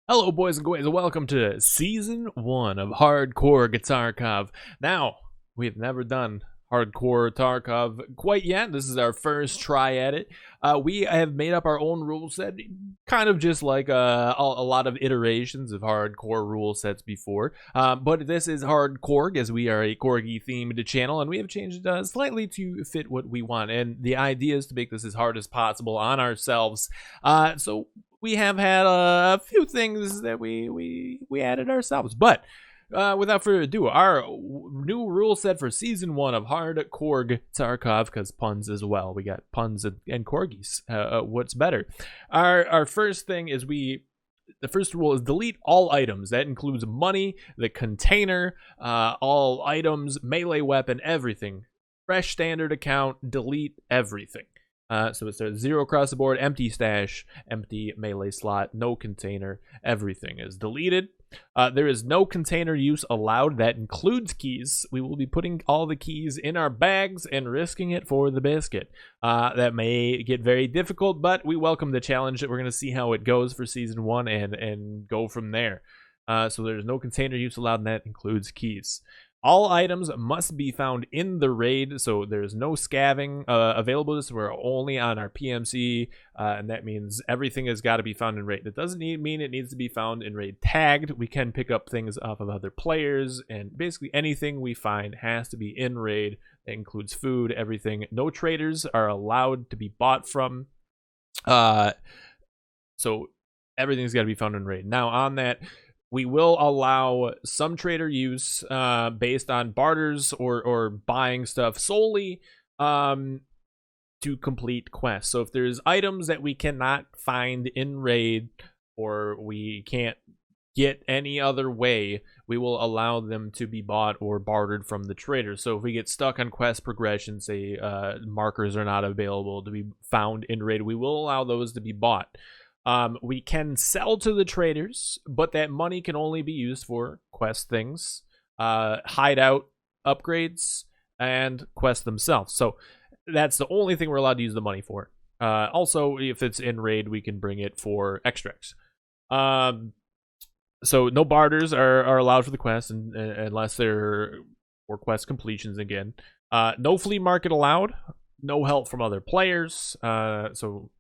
Hello, boys and girls, and welcome to Season 1 of Hardcorg Tarkov. Now, we've never done Hardcore Tarkov quite yet. This is our first try at it. We have made up our own rule set, kind of just like a lot of iterations of hardcore rule sets before. But this is Hardcorg, as we are a Corgi-themed channel, and we have changed it slightly to fit what we want. And the idea is to make this as hard as possible on ourselves. So we have had a few things that we added ourselves, but without further ado, our new rule set for season 1 of Hardcorg Tarkov, because puns as well. We got puns and corgis. What's better? Our first thing is the first rule is delete all items. That includes money, the container, all items, melee weapon, everything. Fresh standard account, delete everything. So it says 0 across the board, empty stash, empty melee slot, no container, everything is deleted. There is no container use allowed. That includes keys. We will be putting all the keys in our bags and risking it for the biscuit. That may get very difficult, but we welcome the challenge. We're going to see how it goes for season 1 and go from there. So there's no container use allowed, and that includes keys. All items must be found in the raid, so there's no scavving available. So we're only on our PMC, and that means everything has got to be found in raid. That doesn't mean it needs to be found in raid tagged. We can pick up things off of other players, and basically anything we find has to be in raid. That includes food, everything. No traders are allowed to be bought from. So everything's got to be found in raid. Now on that, we will allow some trader use based on barters or buying stuff solely to complete quests. So if there's items that we cannot find in raid or we can't get any other way, we will allow them to be bought or bartered from the trader. So if we get stuck on quest progression, say markers are not available to be found in raid, we will allow those to be bought. We can sell to the traders, but that money can only be used for quest things, hideout upgrades, and quests themselves. So that's the only thing we're allowed to use the money for. Also, if it's in raid, we can bring it for extracts. So no barters are allowed for the quest unless they're for quest completions again. No flea market allowed. No help from other players. So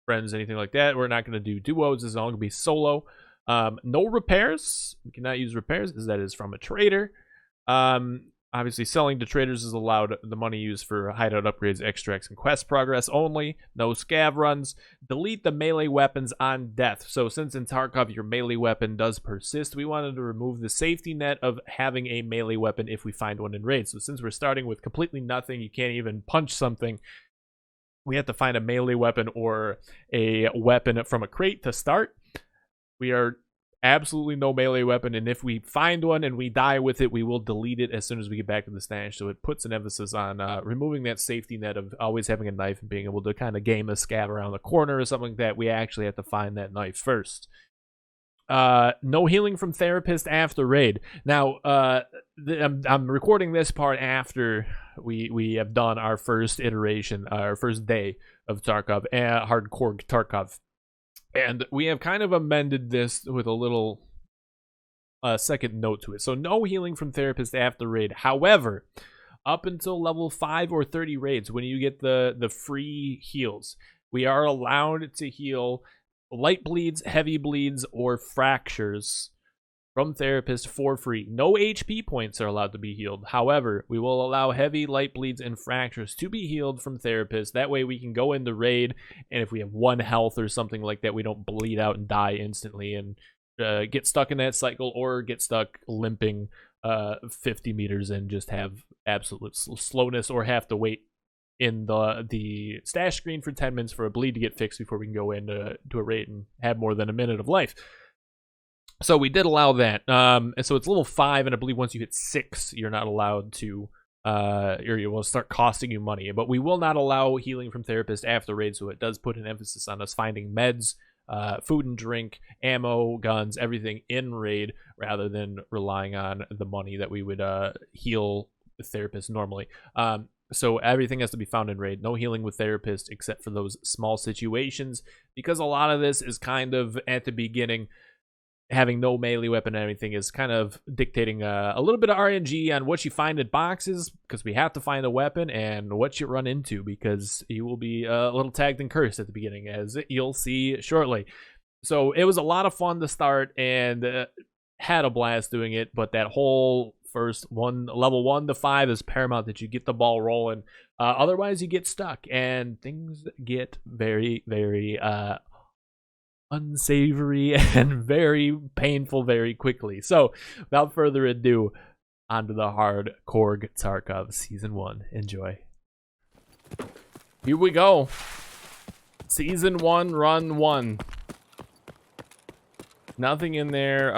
friends, anything like that. We're not going to do duos. This is all going to be solo. No repairs. We cannot use repairs as that is from a trader. Obviously, selling to traders is allowed. The money used for hideout upgrades, extracts, and quest progress only. No scav runs. Delete the melee weapons on death. So since in Tarkov your melee weapon does persist, we wanted to remove the safety net of having a melee weapon if we find one in raid. So since we're starting with completely nothing, you can't even punch something, we have to find a melee weapon or a weapon from a crate to start. We are absolutely no melee weapon, and if we find one and we die with it, we will delete it as soon as we get back to the stash. So it puts an emphasis on removing that safety net of always having a knife and being able to kind of game a scav around the corner or something like that. We actually have to find that knife first. No healing from therapist after raid. Now, I'm recording this part after we have done our first iteration, our first day of Tarkov, Hardcorg Tarkov, and we have kind of amended this with a little second note to it. So no healing from therapist after raid. However, up until level 5 or 30 raids, when you get the free heals, we are allowed to heal light bleeds, heavy bleeds, or fractures from therapist for free. No HP points are allowed to be healed. However, we will allow heavy, light bleeds, and fractures to be healed from therapist. That way we can go into raid, and if we have 1 health or something like that, we don't bleed out and die instantly and get stuck in that cycle, or get stuck limping 50 meters and just have absolute slowness, or have to wait in the stash screen for 10 minutes for a bleed to get fixed before we can go into a raid and have more than a minute of life. So we did allow that. And so it's level 5, and I believe once you hit 6, you're not allowed to, or it will start costing you money. But we will not allow healing from therapist after raid, so it does put an emphasis on us finding meds, food and drink, ammo, guns, everything in raid, rather than relying on the money that we would heal the therapist normally. So everything has to be found in raid. No healing with therapist except for those small situations, because a lot of this is kind of at the beginning. having no melee weapon and everything is kind of dictating a little bit of RNG on what you find in boxes, because we have to find a weapon, and what you run into, because you will be a little tagged and cursed at the beginning, as you'll see shortly. So it was a lot of fun to start, and had a blast doing it, but that whole first level 1 to 5 is paramount that you get the ball rolling. Otherwise you get stuck, and things get very, very unsavory and very painful very quickly. So without further ado, onto the Hardcorg Tarkov Season 1. Enjoy. Here we go. Season 1, Run 1. Nothing in there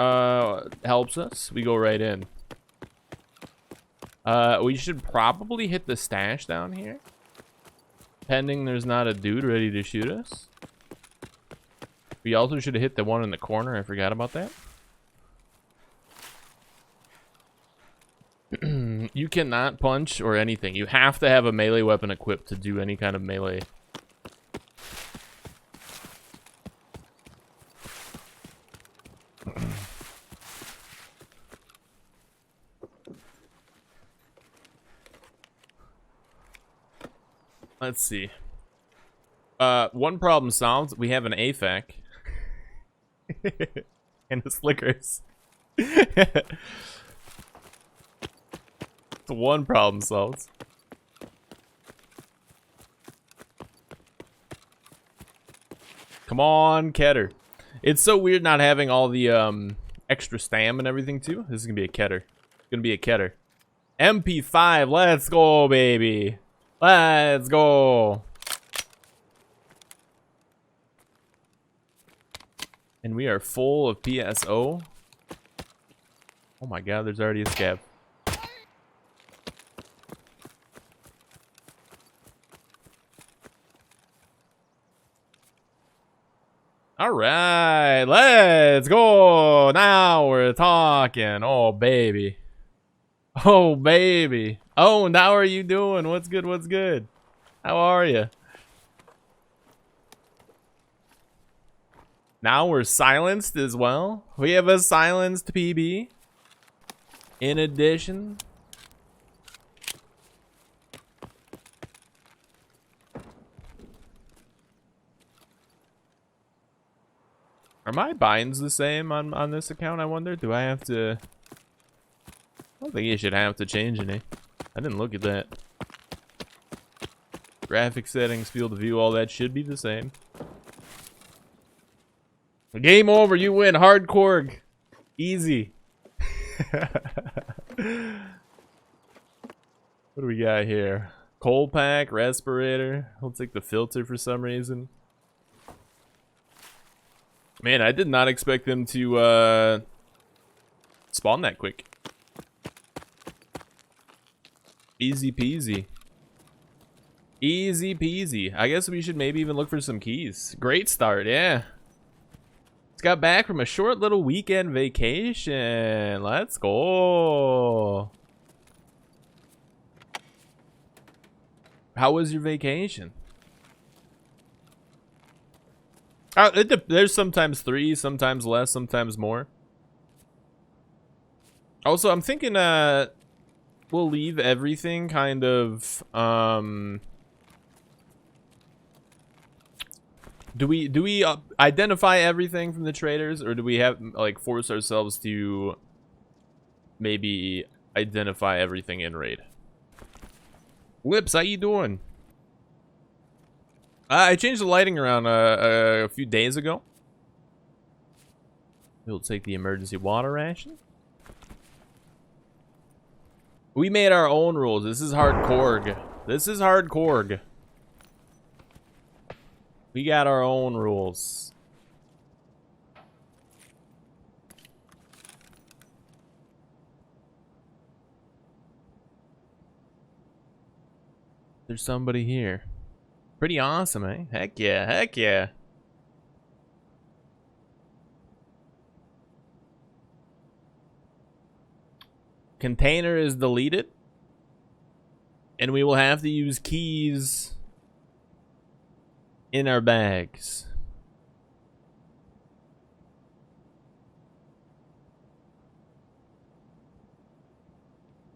helps us. We go right in. We should probably hit the stash down here, pending there's not a dude ready to shoot us. We also should have hit the one in the corner. I forgot about that. You cannot punch or anything. You have to have a melee weapon equipped to do any kind of melee. Let's see. One problem solved. We have an AFAC. And the Slickers. It's one problem solved. Come on, Ketter. It's so weird not having all the extra stam and everything too. This is gonna be a Ketter. It's gonna be a Ketter. MP5, let's go, baby. Let's go. And we are full of PSO. Oh my god, there's already a scab. Alright, let's go. Now we're talking. Oh, baby. Oh, baby. Oh, now how are you doing? What's good? What's good? How are you? Now we're silenced as well. We have a silenced PB. In addition. Are my binds the same on this account, I wonder? Do I have to... I don't think you should have to change any. I didn't look at that. Graphic settings, field of view, all that should be the same. Game over, you win, Hardcorg. Easy. What do we got here? Coal pack, respirator. I'll take the filter for some reason. Man, I did not expect them to spawn that quick. Easy peasy. Easy peasy. I guess we should maybe even look for some keys. Great start, yeah. Just got back from a short little weekend vacation. Let's go. How was your vacation? There's sometimes 3, sometimes less, sometimes more. Also, I'm thinking we'll leave everything kind of do we identify everything from the traders, or do we have like force ourselves to maybe identify everything in raid? Lips, how you doing? I changed the lighting around a few days ago. We'll take the emergency water ration. We made our own rules. This is Hardcorg. This is Hardcorg. We got our own rules. There's somebody here. Pretty awesome, eh? Heck yeah, heck yeah. Container is deleted. And we will have to use keys in our bags.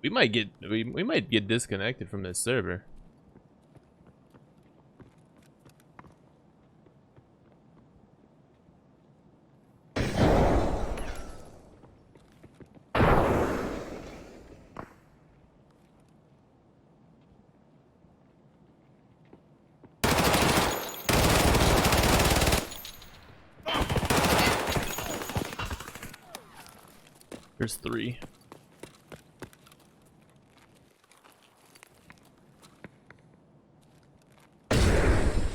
We might get disconnected from this server. There's 3.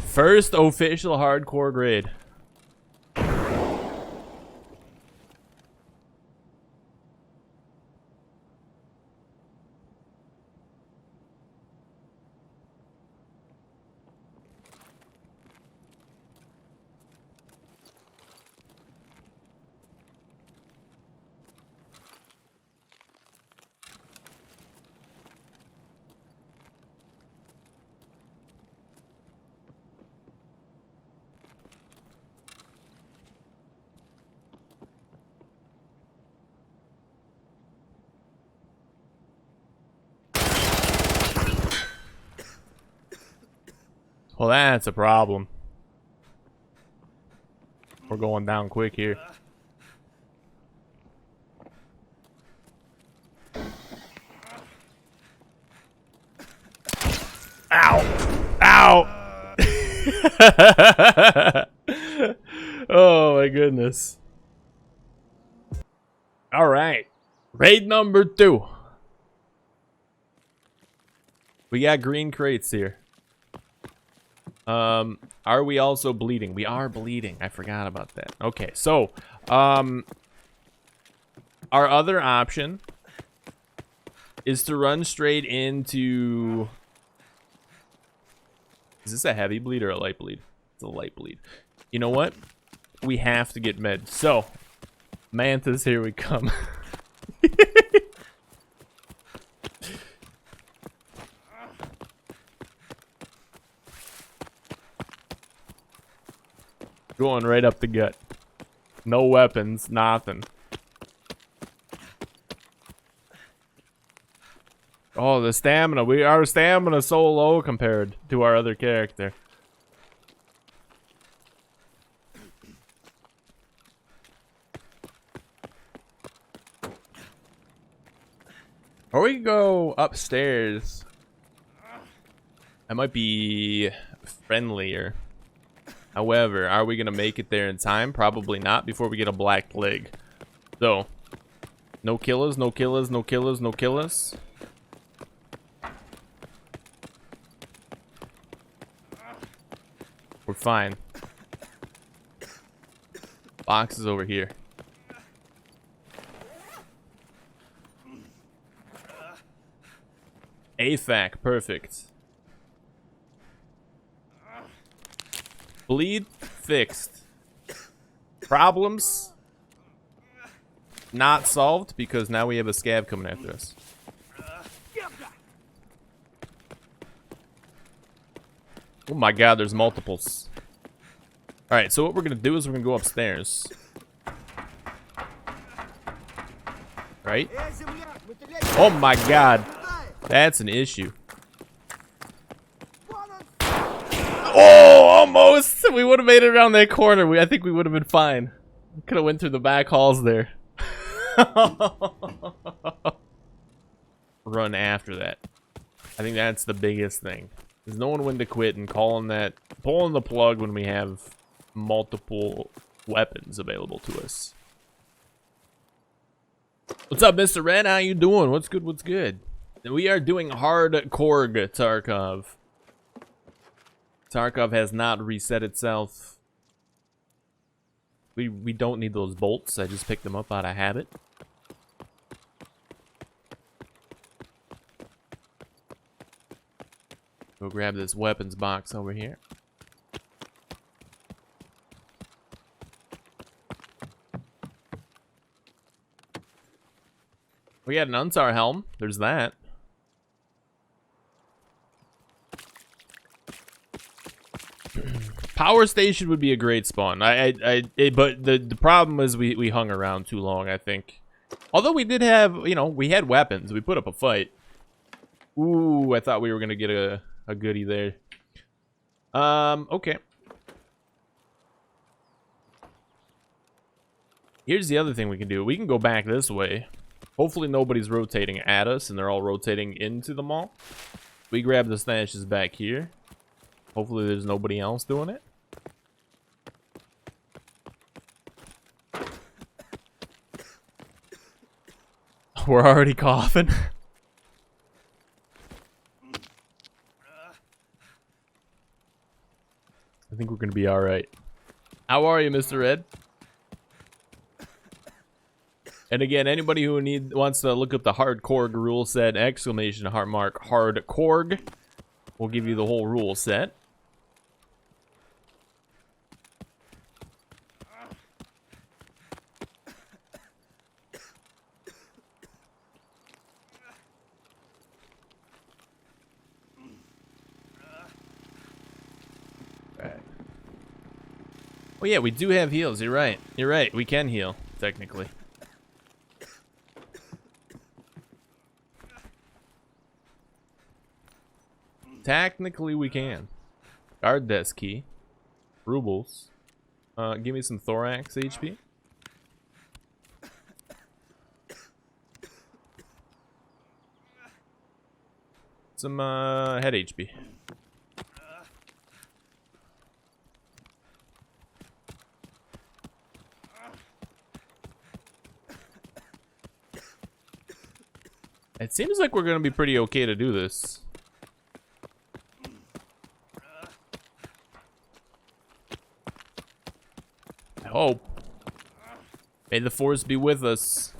First official hardcore raid. Well, that's a problem. We're going down quick here. Ow! Ow! Oh my goodness. All right. Raid number 2. We got green crates here. Are we also bleeding? We are bleeding. I forgot about that. Okay, so, our other option is to run straight into... Is this a heavy bleed or a light bleed? It's a light bleed. You know what? We have to get meds. So, Mantis, here we come. Going right up the gut. No weapons, nothing. Oh, the stamina. Our stamina is so low compared to our other character. Or we can go upstairs. That might be friendlier. However, are we going to make it there in time? Probably not before we get a black plague. So, no killers, no killers, no killers, no killers. We're fine. Box is over here. AFAC, perfect. Bleed fixed. Problems not solved because now we have a scab coming after us. Oh my god, there's multiples. Alright, so what we're gonna do is we're gonna go upstairs. Right? Oh my god. That's an issue. Oh, almost! We would have made it around that corner. I think we would have been fine. Could have went through the back halls there. Run after that. I think that's the biggest thing. There's knowing when to quit and pulling the plug when we have multiple weapons available to us. What's up, Mr. Red? How you doing? What's good? What's good? We are doing Hardcorg Tarkov. Tarkov has not reset itself. We don't need those bolts. I just picked them up out of habit. Go grab this weapons box over here. We got an Untar helm. There's that. Power station would be a great spawn. But the problem is we hung around too long, I think. Although we did have, you know, we had weapons. We put up a fight. Ooh, I thought we were gonna get a goodie there. Okay. Here's the other thing we can do. We can go back this way. Hopefully nobody's rotating at us and they're all rotating into the mall. We grab the stashes back here. Hopefully there's nobody else doing it. We're already coughing. I think we're gonna be alright. How are you, Mr. Ed? And again, anybody who wants to look up the Hardcorg rule set, exclamation heart mark Hardcorg, we'll give you the whole rule set. Alright. Oh yeah, we do have heals. You're right. You're right. We can heal, technically. Technically, we can. Guard desk key. Rubles. Give me some thorax HP. Some head HP. It seems like we're gonna be pretty okay to do this. I hope. May the force be with us.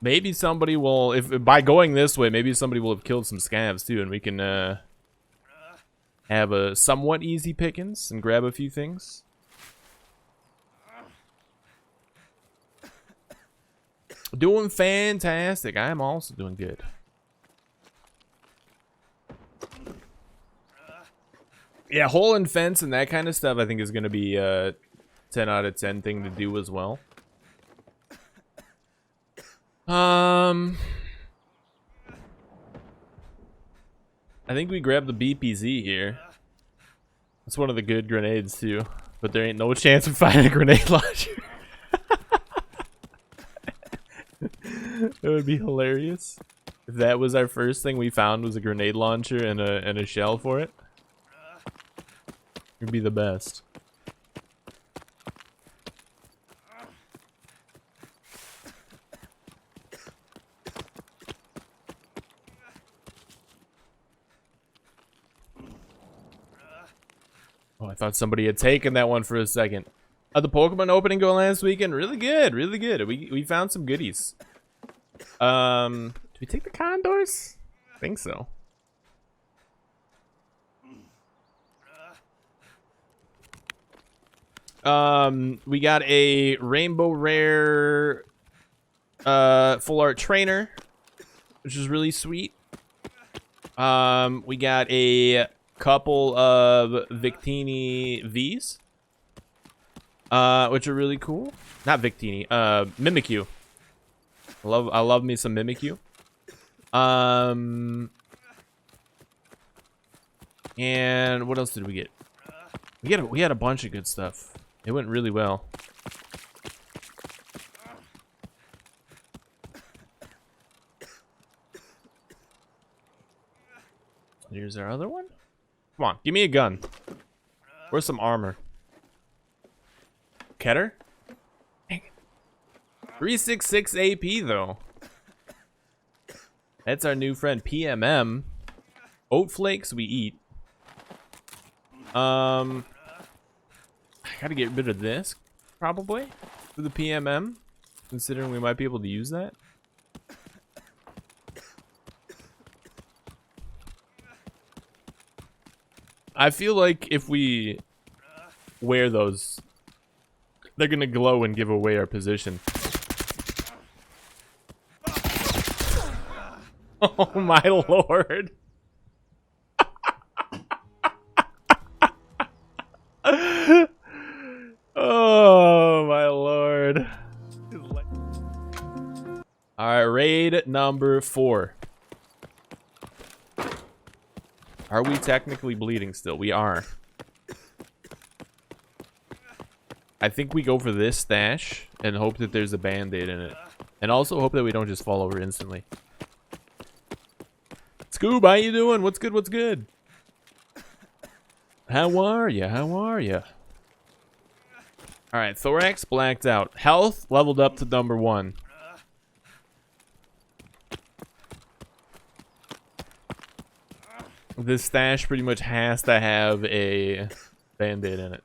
Maybe somebody will, if by going this way, maybe somebody will have killed some scavs too, and we can have a somewhat easy pickings and grab a few things. Doing fantastic. I am also doing good. Yeah, hole and fence and that kind of stuff I think is going to be a 10 out of 10 thing to do as well. I think we grab the BPZ here. It's one of the good grenades too, but there ain't no chance of finding a grenade launcher. It would be hilarious if that was our first thing we found was a grenade launcher and a shell for it. It'd be the best. Oh, I thought somebody had taken that one for a second. The Pokemon opening go last weekend? Really good, really good. We found some goodies. Did we take the condors? I think so. We got a rainbow rare full art trainer, which is really sweet. We got a couple of Victini V's, which are really cool. Not Victini, Mimikyu. I love me some Mimikyu. And what else did we get? We had a bunch of good stuff. It went really well. Here's our other one. Come on, give me a gun. Where's some armor? Keter? 366 AP though. That's our new friend PMM. Oat flakes we eat. I gotta get rid of this probably for the PMM, considering we might be able to use that. I feel like if we wear those, they're gonna glow and give away our position. Oh my lord. Oh my lord. Raid number 4. Are we technically bleeding still? We are. I think we go for this stash and hope that there's a band-aid in it. And also hope that we don't just fall over instantly. Scoob, how you doing? What's good? What's good? How are ya? How are ya? Alright, Thorax blacked out. Health leveled up to number 1. This stash pretty much has to have a band-aid in it.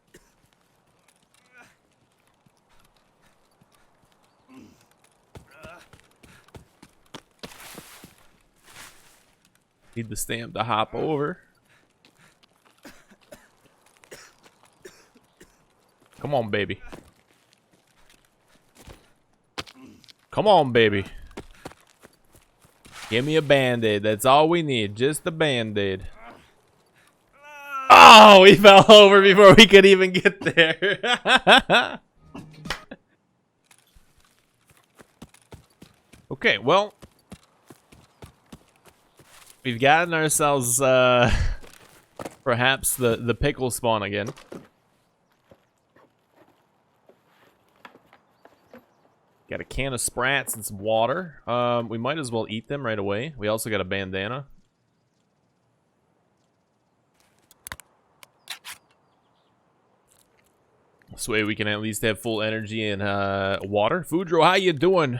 Need the stamp to hop over. Come on, baby. Come on, baby. Give me a band-aid. That's all we need. Just a band-aid. Oh, we fell over before we could even get there. Okay, well. We've gotten ourselves, perhaps the pickle spawn again. Got a can of sprats and some water. We might as well eat them right away. We also got a bandana. This way we can at least have full energy and water. Foodro, how you doing?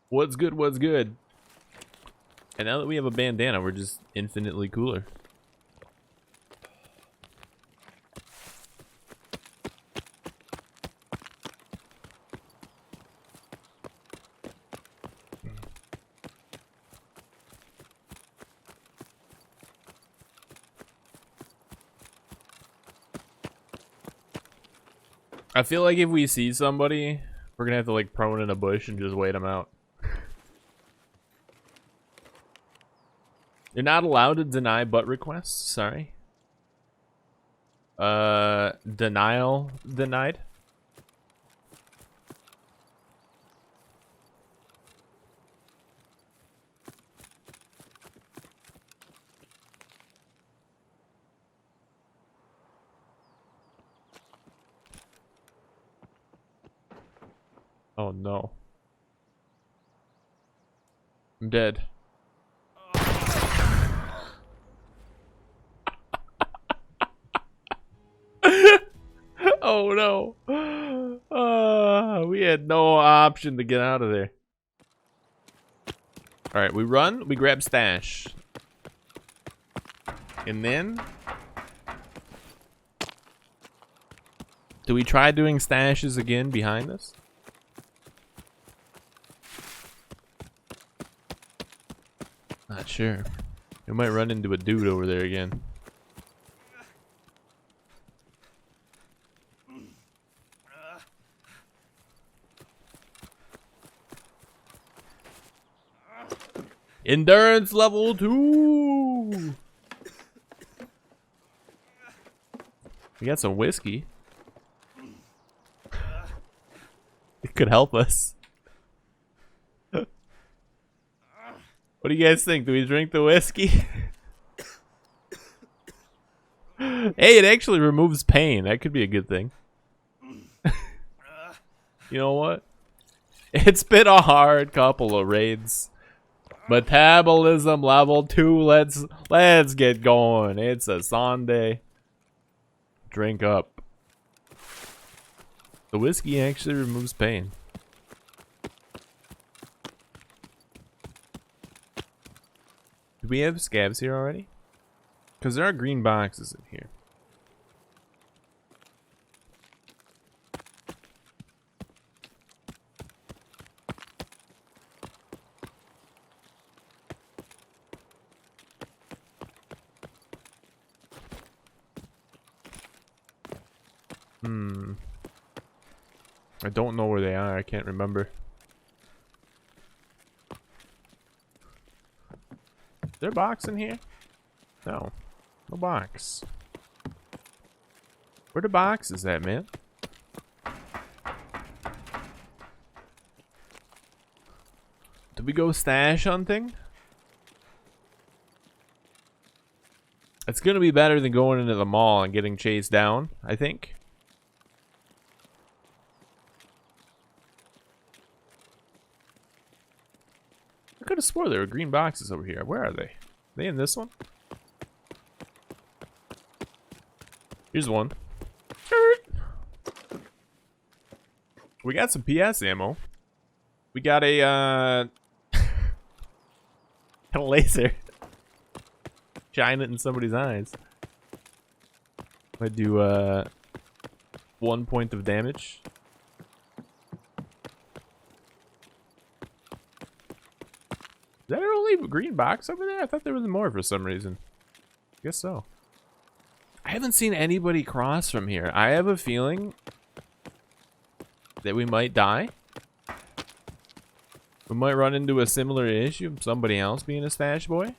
What's good? What's good? And now that we have a bandana, we're just infinitely cooler. I feel like if we see somebody, we're gonna have to like prone in a bush and just wait them out. You're not allowed to deny butt requests, sorry. Denial denied. Oh no. I'm dead. Oh no. We had no option to get out of there. Alright, we run, we grab stash. And then do we try doing stashes again behind us? Not sure. We might run into a dude over there again. Endurance level 2. We got some whiskey. It could help us. What do you guys think? Do we drink the whiskey? Hey, it actually removes pain. That could be a good thing. You know what? It's been a hard couple of raids. Metabolism level 2. Let's get going. It's a Sunday. Drink up. The whiskey actually removes pain. Do we have scabs here already? Because there are green boxes in here. I don't know where they are. I can't remember. Is there a box in here? No. No box. Where the box is at, man? Do we go stash hunting? It's gonna be better than going into the mall and getting chased down, I think. I could have swore there were green boxes over here. Where are they? Are they in this one? Here's one. We got some PS ammo. We got a a laser. Shine it in somebody's eyes. I do 1 point of damage. Is that our only green box over there? I thought there was more for some reason. Guess so. I haven't seen anybody cross from here. I have a feeling that we might die. We might run into a similar issue of somebody else being a stash boy.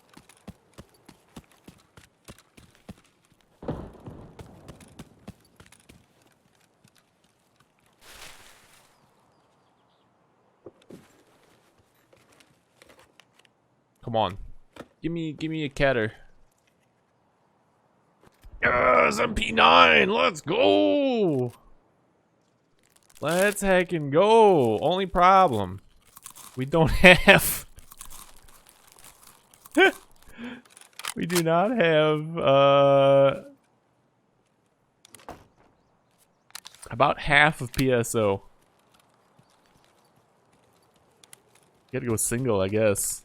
Come on. Give me a catter. Yes, MP9, let's go! Let's heckin' go. Only problem, we don't have we do not have about half of PSO. Gotta go single, I guess.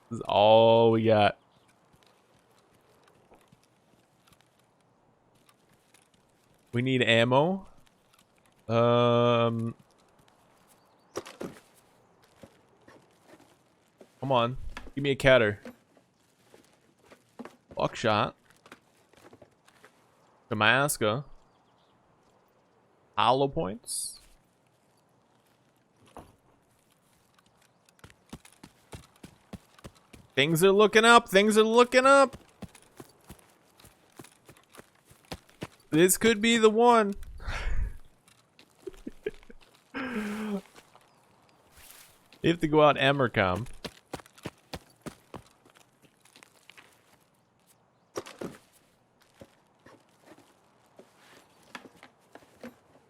This is all we got. We need ammo. Come on. Give me a catter. Buckshot. Damascus. Hollow points. Things are looking up. Things are looking up. This could be the one. You have to go out Emercom.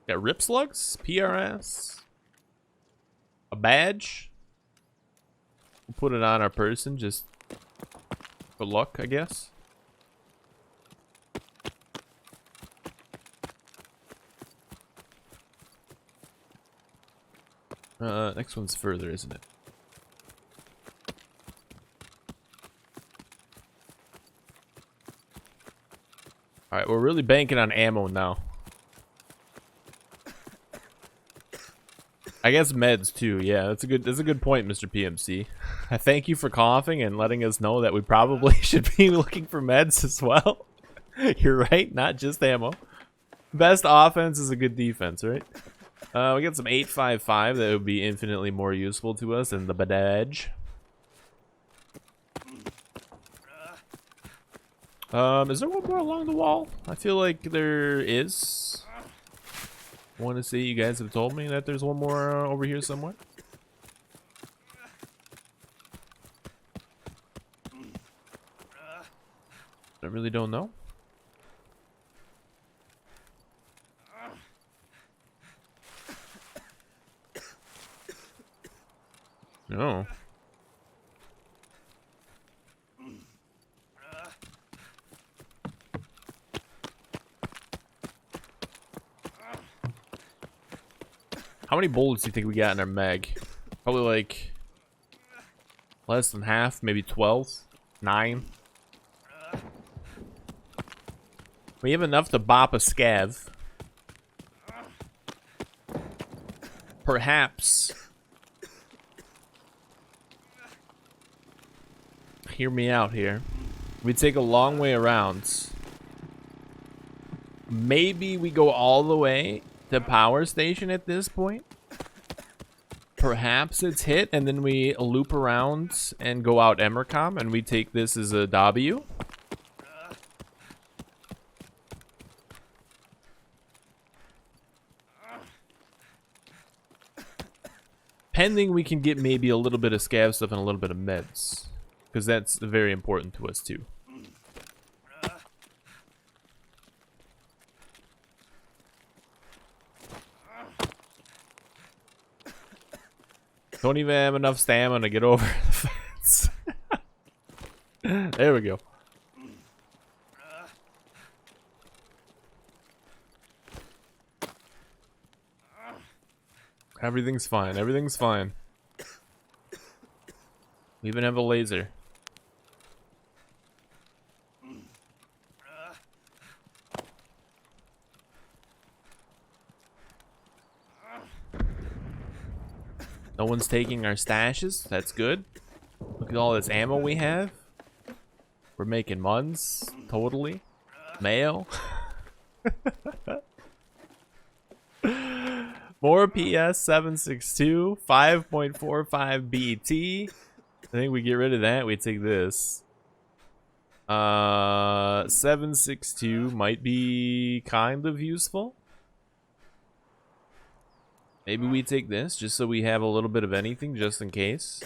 Got rip slugs, PRS, a badge. We'll put it on our person just for luck, I guess. Next one's further, isn't it? Alright, we're really banking on ammo now. I guess meds too, yeah, that's a good point, Mr. PMC. I thank you for coughing and letting us know that we probably should be looking for meds as well. You're right, not just ammo. Best offense is a good defense, right? We got some 855 that would be infinitely more useful to us than the badge. Is there one more along the wall? I feel like there is. I want to say you guys have told me that there's one more over here somewhere. I really don't know. No. How many bullets do you think we got in our mag? Probably like less than half, maybe 12, 9. We have enough to bop a scav. Perhaps. Hear me out here. We take a long way around. Maybe we go all the way to power station at this point. Perhaps it's hit and then we loop around and go out Emercom and we take this as a W. pending we can get maybe a little bit of scav stuff and a little bit of meds, because that's very important to us too. Don't even have enough stamina to get over the fence. There we go. Everything's fine. Everything's fine. We even have a laser. No one's taking our stashes. That's good. Look at all this ammo we have. We're making muns. Totally. Mayo. More PS 762. 5.45 BT. I think we get rid of that. We take this. 762 might be kind of useful. Maybe we take this just so we have a little bit of anything just in case.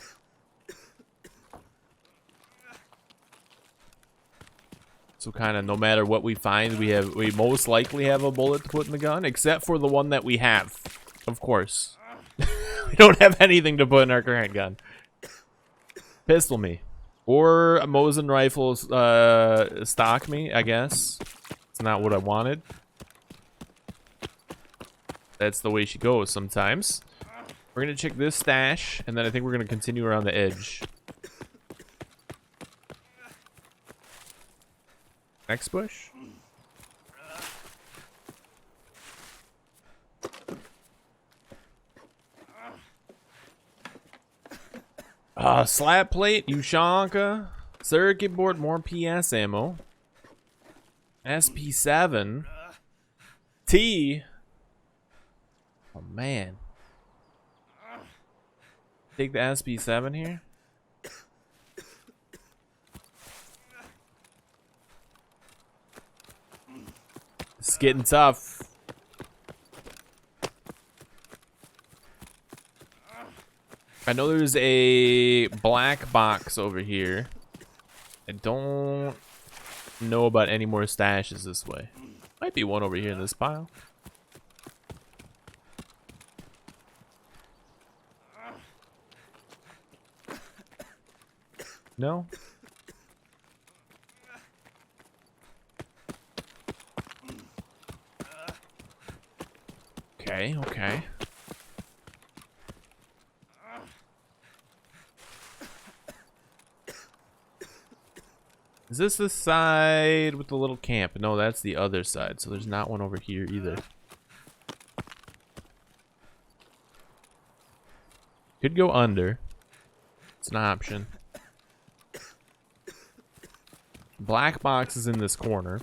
So kind of no matter what we find, we most likely have a bullet to put in the gun, except for the one that we have, of course. We don't have anything to put in our current gun. Pistol me. Or a Mosin rifle stock me, I guess. It's not what I wanted. That's the way she goes sometimes. We're gonna check this stash, and then I think we're gonna continue around the edge. Next bush. Slap plate, Ushanka. Circuit board, more PS ammo. SP7. T. Oh man. Take the SP7 here. It's getting tough. I know there's a black box over here. I don't know about any more stashes this way. Might be one over here in this pile. No? Okay, okay. Is this the side with the little camp? No, that's the other side. So there's not one over here either. Could go under. It's an option. Black box is in this corner.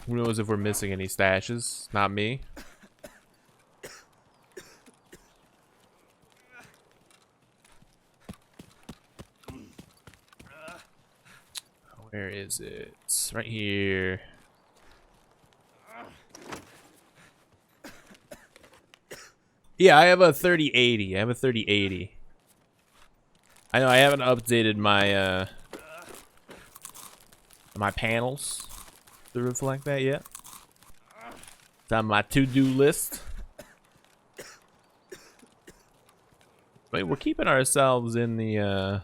Who knows if we're missing any stashes? Not me. Where is it? It's right here. Yeah, I have a 3080. I have a 3080. I know I haven't updated my my panels to reflect that yet. It's on my to-do list. But we're keeping ourselves in the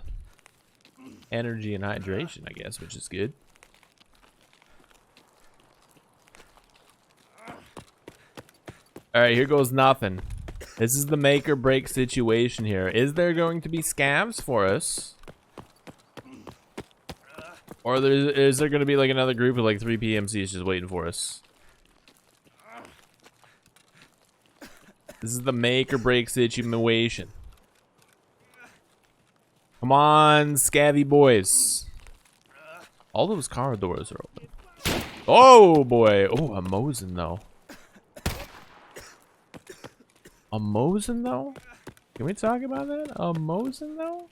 energy and hydration, I guess, which is good. All right, here goes nothing. This is the make or break situation here. Is there going to be scavs for us? Or is there going to be like another group of like 3 PMCs just waiting for us? This is the make or break situation. Come on, scavvy boys. All those car doors are open. Oh boy. Oh, a Mosin though. A Mosin though? Can we talk about that? A Mosin though?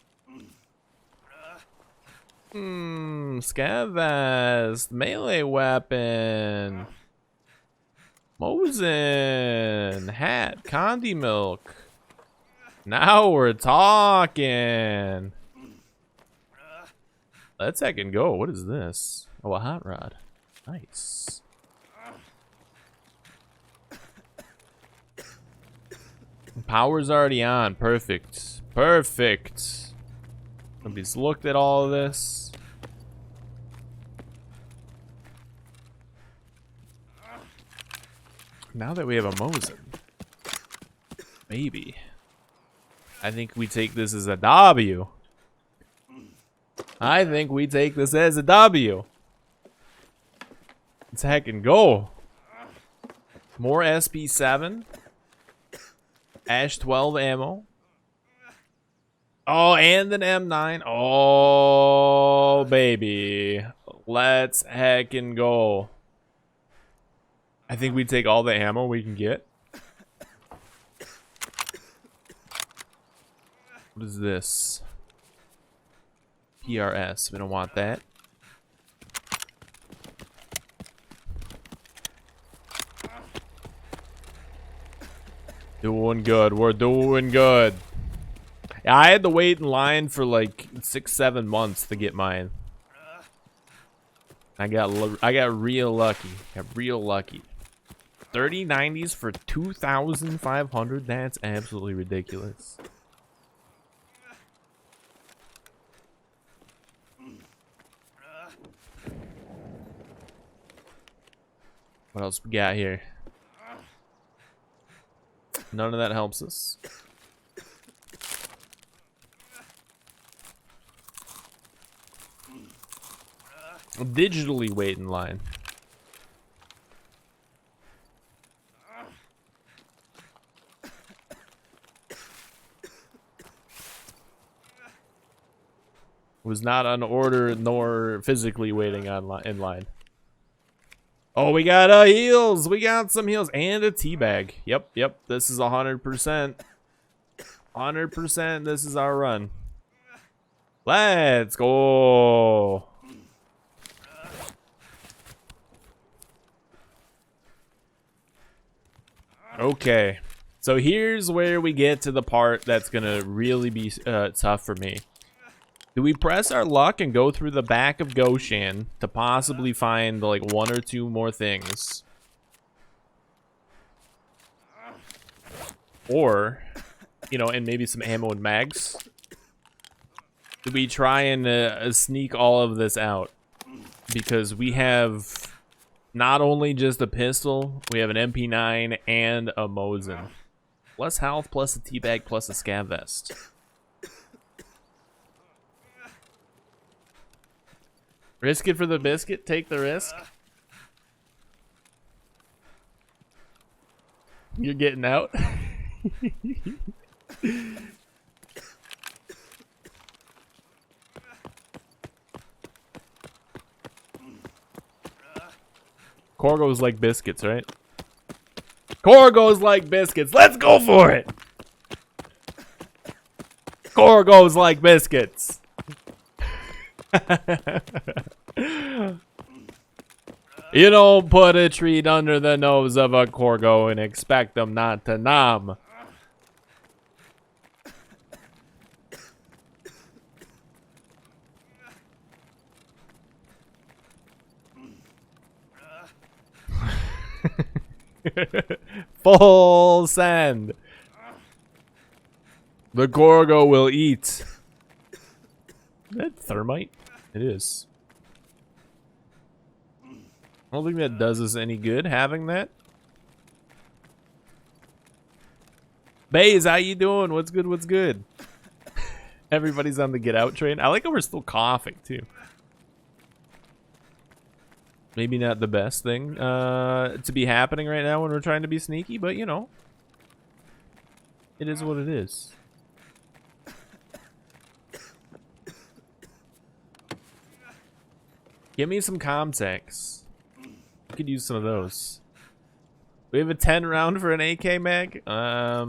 Scav vest, melee weapon, Mosin, hat, Condi milk. Now we're talking. Let's heckin' go. What is this? Oh, a hot rod. Nice. Power's already on. Perfect. Perfect. Nobody's looked at all of this. Now that we have a Mosin, maybe, I think we take this as a W. I think we take this as a W. Let's heckin' go. More SP7. Ash 12 ammo. Oh, and an M9. Oh, baby. Let's heckin' go. I think we take all the ammo we can get. What is this? PRS. We don't want that. Doing good. We're doing good. Yeah, I had to wait in line for like 6-7 months to get mine. I got real lucky. Got real lucky. 3090s for 2,500. That's absolutely ridiculous. What else we got here? None of that helps us. Digitally wait in line. Was not on order nor physically waiting in line. Oh, we got heals. We got some heals and a tea bag. Yep, yep. This is 100%. 100%. This is our run. Let's go. Okay. So here's where we get to the part that's gonna really be tough for me. Do we press our luck and go through the back of Goshan to possibly find like 1 or 2 more things? Or, you know, and maybe some ammo and mags? Do we try and sneak all of this out? Because we have not only just a pistol, we have an MP9 and a Mosin. Plus health, plus a teabag, plus a scav vest. Risk it for the biscuit, take the risk. You're getting out. Corgos like biscuits, right? Corgos like biscuits. Let's go for it. Corgos like biscuits. You don't put a treat under the nose of a Corgo and expect them not to nom. Full send. The Corgo will eat. Is that thermite? It is. I don't think that does us any good having that. Baze, how you doing? What's good? What's good? Everybody's on the get out train. I like how we're still coughing too. Maybe not the best thing to be happening right now when we're trying to be sneaky, but you know, it is what it is. Give me some Comtex. I could use some of those. We have a 10 round for an AK mag. I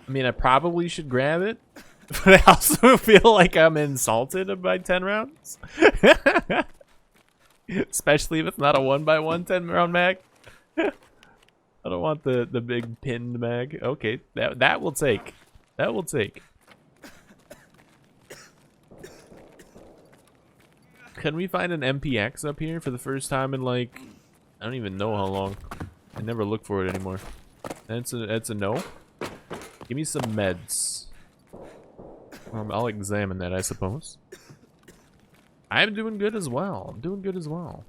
mean, I probably should grab it. But I also feel like I'm insulted by 10 rounds. Especially if it's not a 1x1 10-round mag. I don't want the big pinned mag. Okay, that will take. That will take. Can we find an MPX up here for the first time in like, I don't even know how long. I never look for it anymore. That's a no. Give me some meds. I'll examine that, I suppose. I'm doing good as well. I'm doing good as well.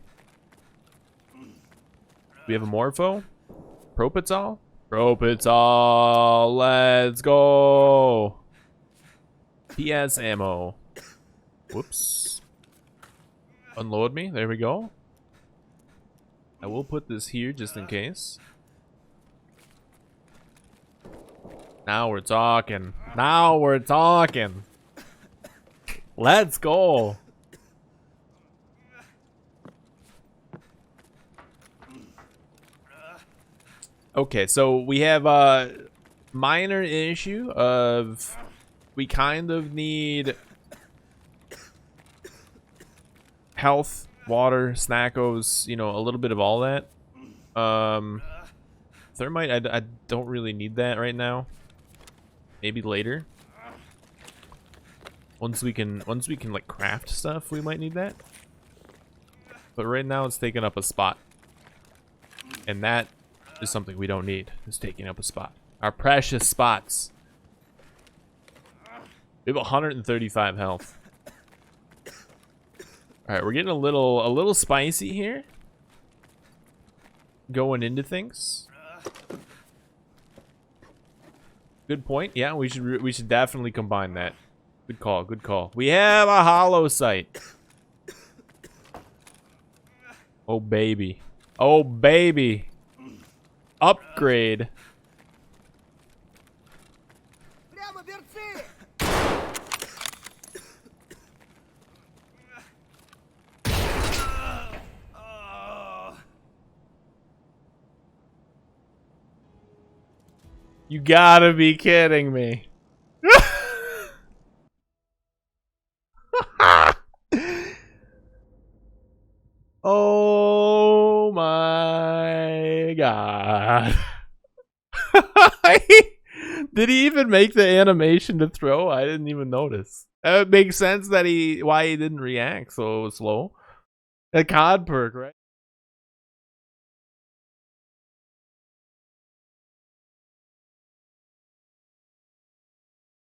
We have a Morpho? Propitol? Propitol! Let's go! PS ammo. Whoops. Unload me. There we go. I will put this here just in case. Now we're talking. Now we're talking. Let's go. Okay, so we have a minor issue of we kind of need health, water, snackos, you know, a little bit of all that. Thermite, I don't really need that right now. Maybe later. Once we can like craft stuff, we might need that. But right now it's taking up a spot. And that is something we don't need. It's taking up a spot. Our precious spots. We have 135 health. Alright, we're getting a little spicy here. Going into things. Good point. Yeah, we should definitely combine that. Good call, good call. We have a hollow sight. Oh baby. Oh baby. Upgrade. You gotta be kidding me. Oh my god. Did he even make the animation to throw? I didn't even notice. It makes sense that why he didn't react so slow. A COD perk, right?